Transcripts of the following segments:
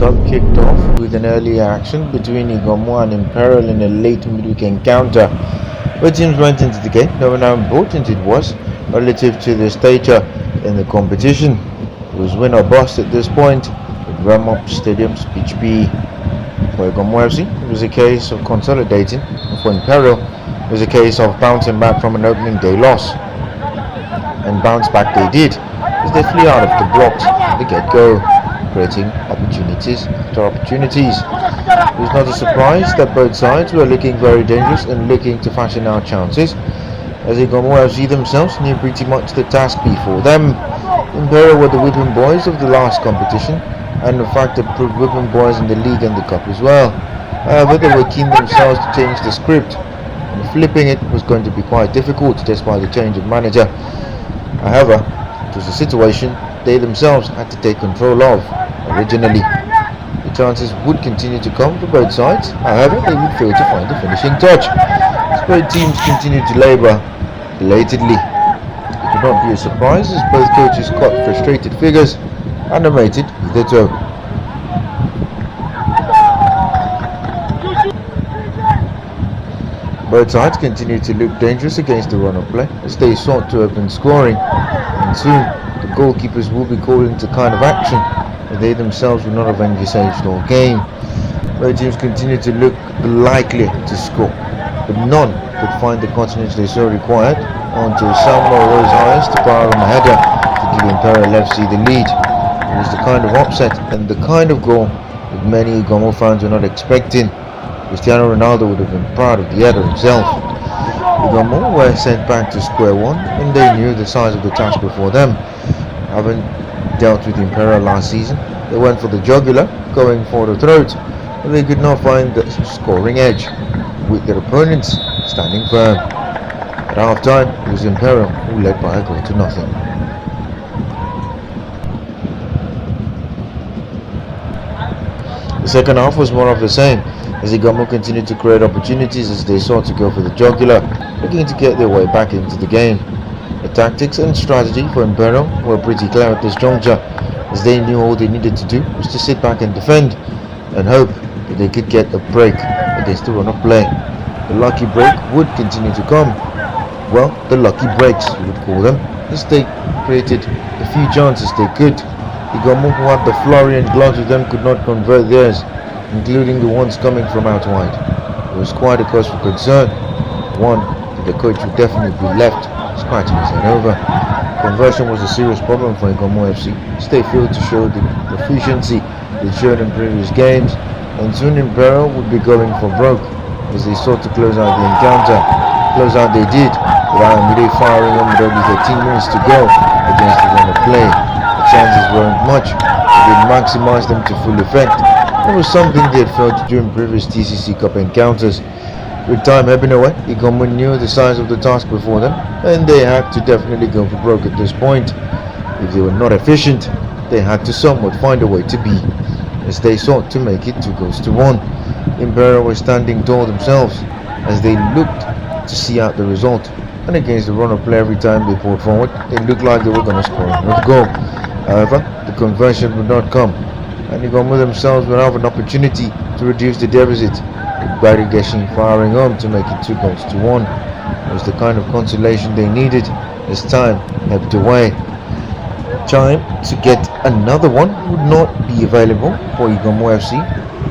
Cup kicked off with an early action between Iganmu and Imperial in a late midweek encounter. Both teams went into the game knowing how important it was relative to their stature in the competition. It was win or bust at this point, with Rem-Up Stadium's pitch B. For Iganmu FC, it was a case of consolidating, and for Imperial, it was a case of bouncing back from an opening day loss. And bounce back they did, as they flew out of the blocks at the get-go, creating opportunities after opportunities. It was not a surprise that both sides were looking very dangerous and looking to fashion out chances, as Iganmu FC themselves knew pretty much the task before them. Imperial were the whipping boys of the last competition, and in fact the whipping boys in the league and the cup as well. However, they were keen themselves to change the script, and flipping it was going to be quite difficult despite the change of manager. However, it was a situation they themselves had to take control of originally. The chances would continue to come for both sides, however they would fail to find the finishing touch, as both teams continued to labour belatedly. It could not be a surprise as both coaches caught frustrated figures, animated with their toe. Both sides continued to look dangerous against the run of play as they sought to open scoring, and soon the goalkeepers will be called into kind of action, and they themselves will not have envisaged all game. Both teams continued to look likely to score, but none could find the confidence they so required until Samuel rose highest to power on a header to give Imperial FC the lead. It was the kind of upset and the kind of goal that many Iganmu fans were not expecting. Cristiano Ronaldo would have been proud of the header himself. Iganmu were sent back to square one, and they knew the size of the task before them. Having dealt with Imperial last season, they went for the jugular, going for the throat, but they could not find the scoring edge, with their opponents standing firm. At half time, it was Imperial who led by a goal to nothing. The second half was more of the same, as Iganmu continued to create opportunities as they sought to go for the jugular, looking to get their way back into the game. The tactics and strategy for Imperial were pretty clear at this juncture, as they knew all they needed to do was to sit back and defend, and hope that they could get a break against the run of play. The lucky break would continue to come. Well, the lucky breaks, we would call them, as they created the few chances they could. Iganmu, who had the flurry and gloves with them, could not convert theirs, including the ones coming from out wide. It was quite a cause for concern, one that the coach would definitely be left scratching his head over. Conversion was a serious problem for Iganmu FC, as they failed to show the proficiency they showed in previous games, and soon Imperial would be going for broke as they sought to close out the encounter. Close out they did, with Iganmu firing on with only 13 minutes to go against the run of play. The chances weren't much, but they maximised them to full effect. It was something they had failed to do in previous TCC Cup encounters. With time ebbing away, Iganmu knew the size of the task before them, and they had to definitely go for broke at this point. If they were not efficient, they had to somewhat find a way to be, as they sought to make it 2-1. Imperial were standing tall themselves, as they looked to see out the result, and against the run of play every time they poured forward, it looked like they were going to score another goal. However, the conversion would not come, and Iganmu themselves would have an opportunity to reduce the deficit, with Barry Geshin firing home to make it 2-1. It was the kind of consolation they needed as time ebbed away. Time to get another one would not be available for Iganmu FC,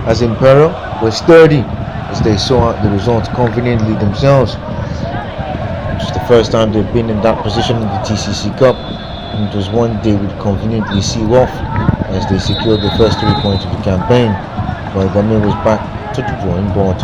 as Imperial were sturdy as they saw out the results conveniently themselves. It was the first time they'd been in that position in the TCC Cup, and it was one they would conveniently seal off as they secured the first 3 points of the campaign, while Iganmu was back to the drawing board.